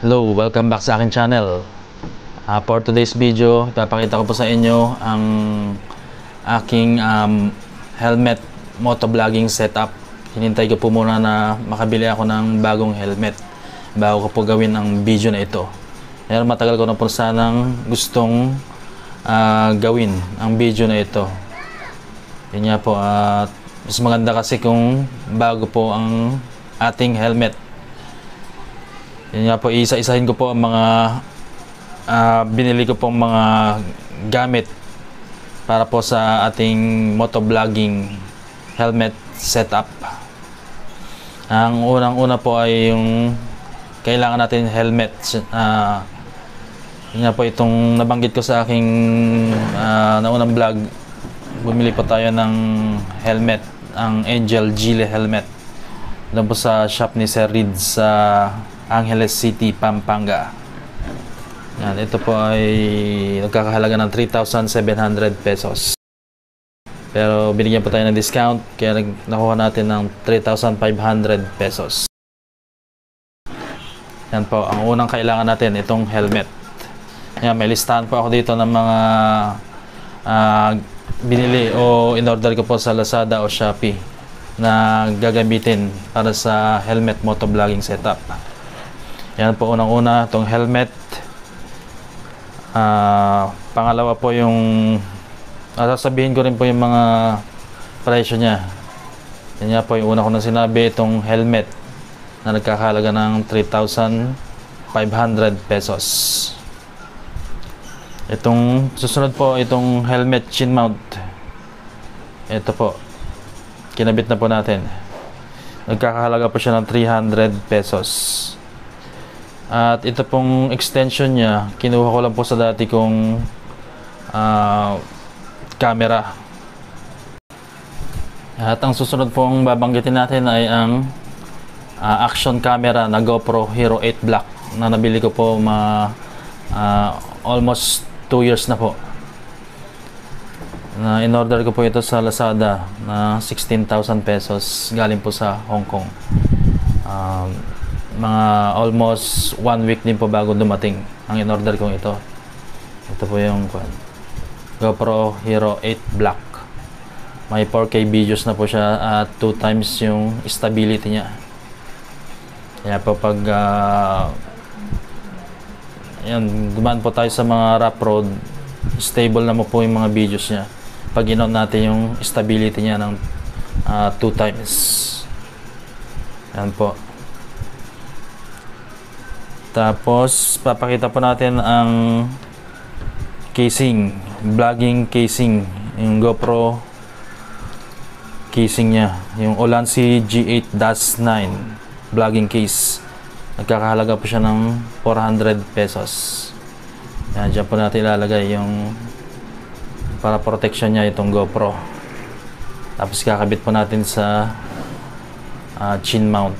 Hello, welcome back sa akin channel. For today's video, ipapakita ko po sa inyo ang aking helmet motovlogging setup. Hinintay ko po muna na makabili ako ng bagong helmet bago ko po gawin ang video na ito. Pero matagal ko na po sanang gustong gawin ang video na ito. Yun nga po, mas maganda kasi kung bago po ang ating helmet. Yun nga po, isa-isahin ko po ang mga binili ko pong mga gamit para po sa ating motovlogging helmet setup. Ang unang-una po ay yung kailangan natin helmet. Yun nga po, itong nabanggit ko sa aking naunang vlog. Bumili po tayo ng helmet, ang Angel Gile helmet. Doon po sa shop ni Sir Reed sa Angeles City, Pampanga. Yan, ito po ay nagkakahalaga ng 3,700 pesos. Pero binigyan po tayo ng discount kaya nakuha natin ng 3,500 pesos. Yan po, ang unang kailangan natin, itong helmet. Yan, may listahan po ako dito ng mga binili o in-order ko po sa Lazada o Shopee na gagamitin para sa helmet motovlogging setup. Yan po, unang-una itong helmet. Pangalawa po yung sasabihin ko rin po yung mga presyo niya. Yan nga po yung una ko na sinabi, itong helmet na nagkakahalaga ng 3,500 pesos. Itong susunod po, itong helmet chin mount. Ito po, kinabit na po natin. Nagkakahalaga po siya ng 300 pesos. At ito pong extension niya, kinuha ko lang po sa dati kong camera. At ang susunod pong babanggitin natin ay ang action camera na GoPro Hero 8 Black na nabili ko po almost 2 years na po. In-order ko po ito sa Lazada na 16,000 pesos galing po sa Hong Kong. Mga almost 1 week din po bago dumating ang in-order kong ito. Ito po yung GoPro Hero 8 Black. May 4K videos na po siya at 2 times yung stability niya. Kaya po pag dumaan po tayo sa mga rough road, stable na po yung mga videos niya pag in-on natin yung stability niya ng 2 times. Yan po. Tapos papakita po natin ang casing, vlogging casing, yung GoPro casing niya, yung Ulanzi G8-9 vlogging case. Nagkakahalaga po siya ng 400 pesos. Yan, dyan po natin ilalagay yung para protection niya, itong GoPro. Tapos kakabit po natin sa chin mount.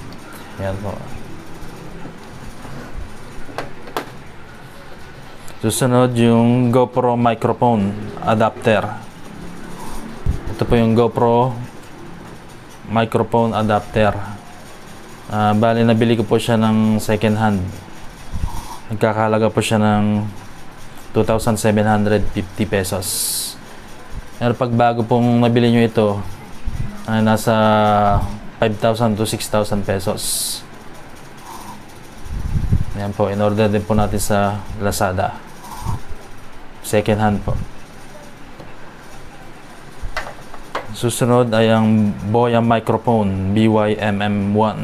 Yan po. Susunod yung GoPro microphone adapter. Ito po yung GoPro microphone adapter. Bali nabili ko po siya ng second hand. Nagkakahalaga po siya ng 2,750 pesos. Pero pag bago pong nabili nyo ito, nasa 5,000 to 6,000 pesos. Yan po, in-order din po natin sa Lazada. Second hand po. Susunod ay ang Boya microphone BY-MM1.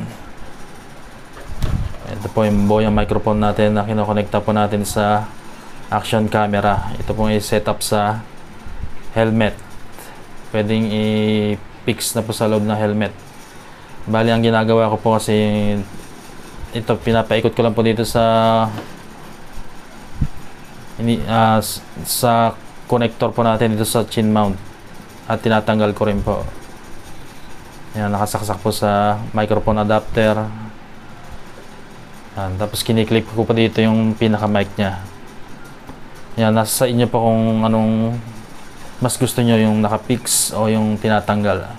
Ito po yung Boya microphone natin na kinokonekta po natin sa action camera. Ito po yung setup sa helmet. Pwedeng i-fix na po sa loob ng helmet. Bali ang ginagawa ko po kasi ito, pinapaikot ko lang po dito sa connector po natin dito sa chin mount at tinatanggal ko rin po. Yan, nakasaksak po sa microphone adapter. Yan, tapos kiniklip ko po dito yung pinaka mic nya. Yan, nasa sa inyo po kung anong mas gusto nyo, yung nakapix o yung tinatanggal.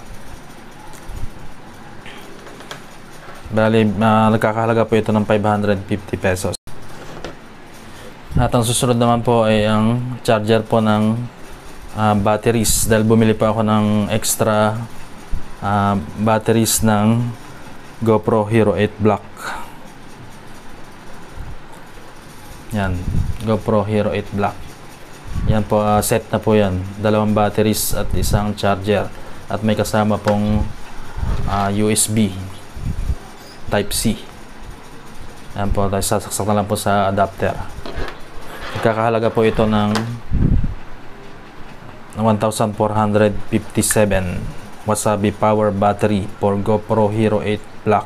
Bali, nagkakahalaga po ito ng 550 pesos. At ang susunod naman po ay ang charger po ng batteries, dahil bumili pa ako ng extra batteries ng GoPro Hero 8 Black. Yan, GoPro Hero 8 Black. Yan po, set na po yan. 2 batteries at isang charger. At may kasama pong USB Type-C. Yan po, sasaksak na lang po sa adapter. Kakahalaga po ito ng 1,457 Wasabi power battery for GoPro Hero 8 Black.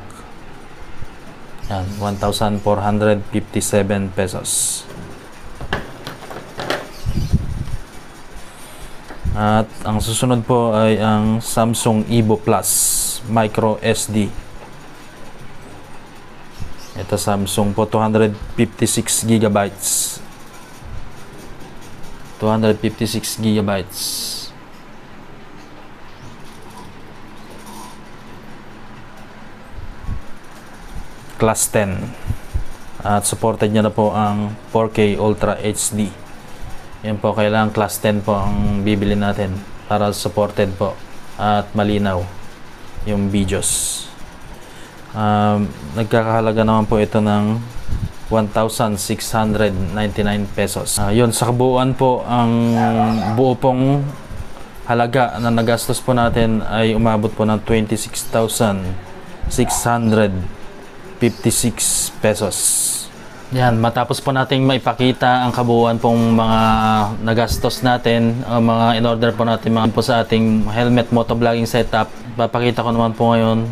Yan, 1,457 pesos. At ang susunod po ay ang Samsung Evo Plus Micro SD. Ito Samsung po, 256 gigabytes. 256 gigabytes. Class 10. At supported niya na po ang 4K Ultra HD. Yan po, kailangan class 10 po ang bibili natin para supported po at malinaw yung videos. Nagkakahalaga naman po ito ng 1,699 pesos. Yun, sa kabuuan po, ang buo pong halaga na nagastos po natin ay umabot po ng 26,656 pesos. Yan, matapos po nating maipakita ang kabuuan pong mga nagastos natin, mga in-order po natin mga po sa ating helmet motovlogging setup. Papakita ko naman po ngayon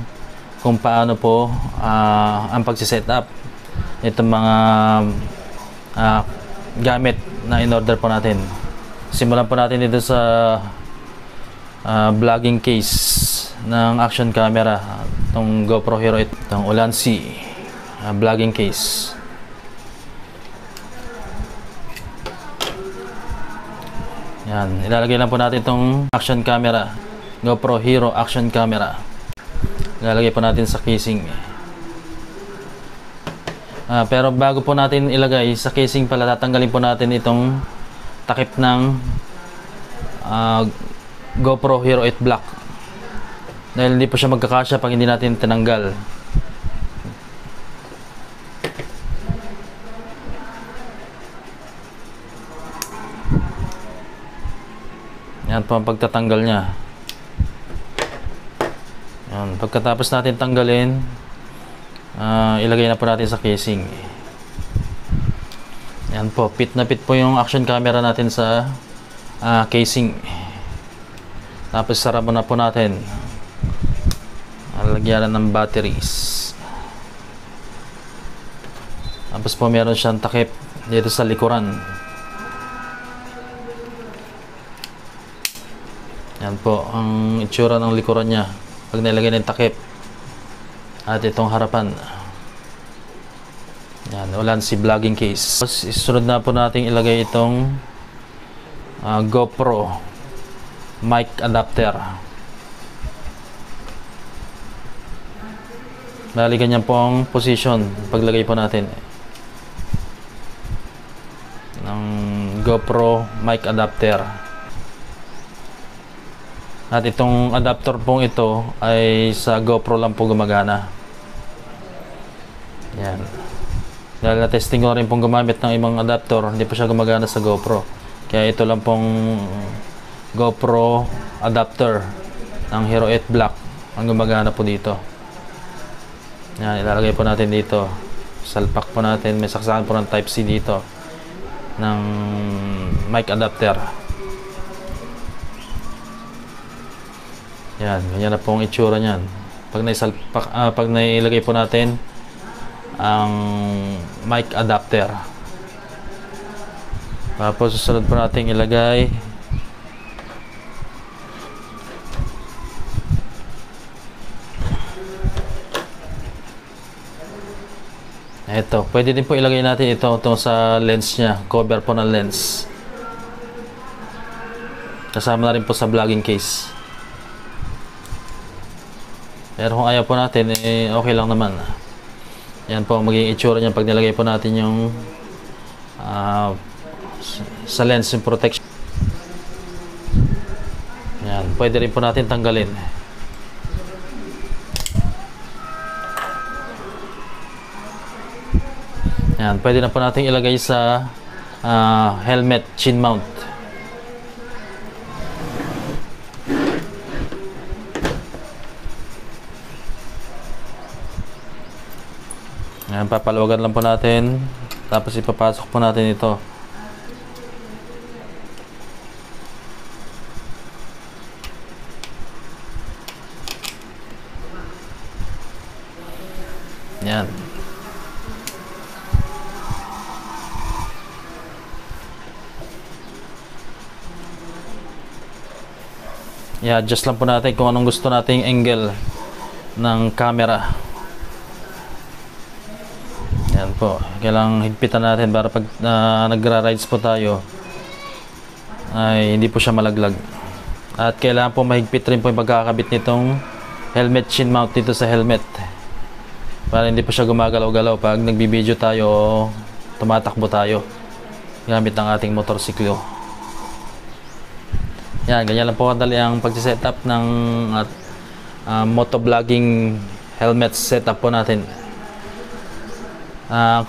kung paano po ang pagsisetup itong mga gamit na in-order po natin. Simulan po natin dito sa vlogging case ng action camera, itong GoPro Hero 8, itong Ulanzi vlogging case. Yan, ilalagay lang po natin itong action camera, GoPro Hero action camera. Ilalagay po natin sa casing. Pero bago po natin ilagay sa casing pala, tatanggalin po natin itong takip ng GoPro Hero 8 Black, dahil hindi po siya magkakasya pag hindi natin tinanggal. Yan po ang pagtatanggal niya. Yan, pagkatapos natin tanggalin, ilagay na po natin sa casing. Yan po, fit na fit po yung action camera natin sa casing. Tapos sarap na po natin. Lagyan ng batteries. Tapos po meron siyang takip dito sa likuran. Yan po ang itsura ng likuran niya pag nilagay ng takip. At itong harapan. Yan, Ulanzi vlogging case. Isunod na po natin ilagay itong GoPro mic adapter. Bali ganyan po ang position paglagay po natin ng GoPro mic adapter. At itong adapter pong ito ay sa GoPro lang po gumagana. Yan. Dahil na-testing ko rin pong gumamit ng ibang adapter, hindi po siya gumagana sa GoPro. Kaya ito lang pong GoPro adapter ng Hero 8 Black ang gumagana po dito. Yan, ilalagay po natin dito. Salpak po natin. May saksakan po ng Type-C dito ng mic adapter. Yan, ganyan na po ang itsura niyan. Pag nailagay po natin ang mic adapter. Tapos susunod po natin ilagay ito. Pwede din po ilagay natin ito sa lens niya, cover po ng lens. Kasama na rin po sa vlogging case. Pero kung ayaw po natin, okay lang naman. Yan po ang magiging itsura niya pag nilagay po natin yung sa lens yung protection. Yan, pwede rin po natin tanggalin. Yan, pwede na po natin ilagay sa helmet chin mount. Yan, papaluwagan lang po natin, tapos ipapasok po natin ito. Yan. I-adjust lang po natin kung anong gusto nating angle ng camera. Yan po, kailangang higpitan natin para pag nagra-rides po tayo ay hindi po siya malaglag. At kailangan po mahigpit rin po yung pagkakabit nitong helmet chin mount dito sa helmet para hindi po siya gumagalaw-galaw pag nagbibideo tayo o tumatakbo tayo gamit ng ating motorsiklo. Yan, ganyan lang po kadali ang pag-setup ng motovlogging helmet setup po natin.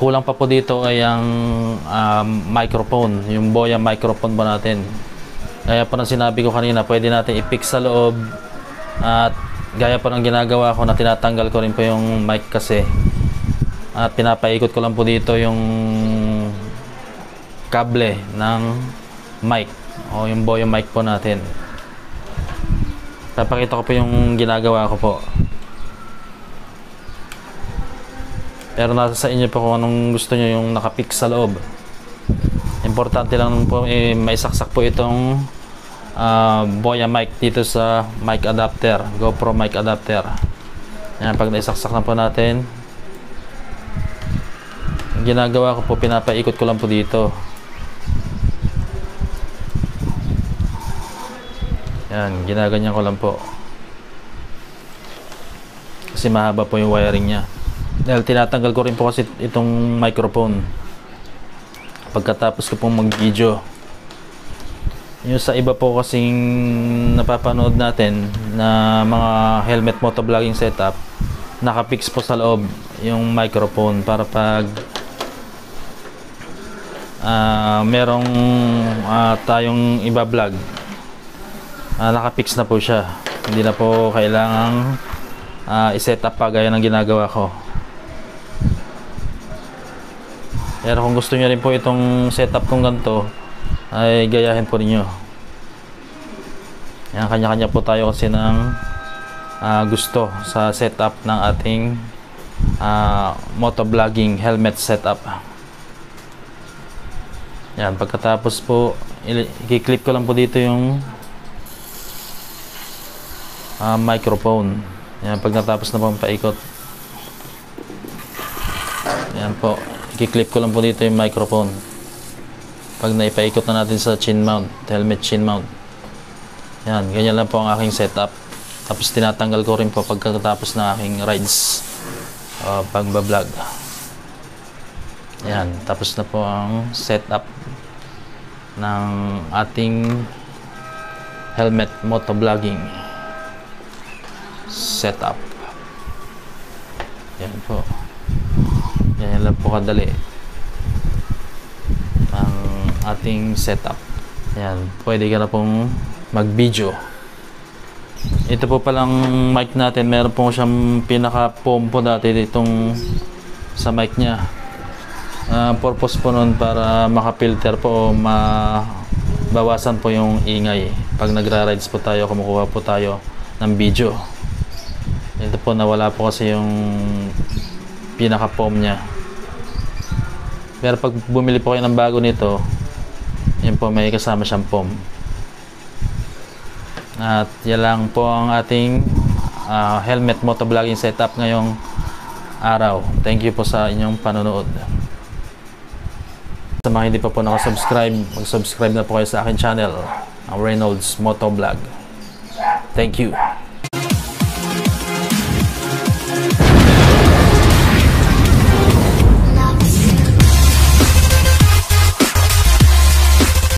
Kulang pa po dito ay ang microphone, yung Boya microphone po natin. Gaya po ng sinabi ko kanina, pwede natin i-fix sa loob. At gaya po ng ginagawa ko na tinatanggal ko rin po yung mic kasi. At pinapaikot ko lang po dito yung kable ng mic o yung Boya mic po natin. Papakita ko po yung ginagawa ko po. Pero nasa sa inyo po kung anong gusto nyo yung nakapix sa loob. Importante lang po maisaksak po itong Boya mic dito sa mic adapter, GoPro mic adapter. Yan, pag naisaksak na po natin, ang ginagawa ko po, pinapaikot ko lang po dito. Yan, ginaganyan ko lang po. Kasi mahaba po yung wiring nya. Dahil tinatanggal ko rin po kasi itong microphone pagkatapos ko pong mag-video. Yung sa iba po kasing napapanood natin na mga helmet motovlogging setup, nakapix po sa loob yung microphone para pag merong tayong iba-vlog, nakapix na po siya. Hindi na po kailangang i-set up pa gaya ng ginagawa ko. Pero kung gusto niyo rin po itong setup kong ganito, ay gayahin po ninyo. Yan, kanya-kanya po tayo kasi ng gusto sa setup ng ating motovlogging helmet setup. Yan, pagkatapos po, i-clip ko lang po dito yung microphone. Yan, pag natapos na po ang paikot. Yan po. I-clip ko lang po dito yung microphone. Pag naipaikot na natin sa chin mount, helmet chin mount. Yan, ganyan lang po ang aking setup. Tapos tinatanggal ko rin po pagkatapos ng aking rides, pagbablog. Yan, tapos na po ang setup ng ating helmet motovlogging setup. Yan po. Yan lang po kadali ang ating setup. Yan, pwede ka na pong mag-video. Ito po palang mic natin, meron po siyang pinaka-foam po dati ditong sa mic nya. Purpose po nun para makapilter po o mabawasan po yung ingay pag nagra-rides po tayo, kumukuha po tayo ng video. Ito po, nawala po kasi yung pinaka-foam nya. Pero pag bumili po kayo ng bago nito, yun po, may kasama siyang foam. At yan lang po ang ating helmet motovlogging setup ngayong araw. Thank you po sa inyong panonood. Sa mga hindi pa po nakasubscribe, mag-subscribe na po kayo sa akin channel, ang Reynolds Motovlog. Thank you.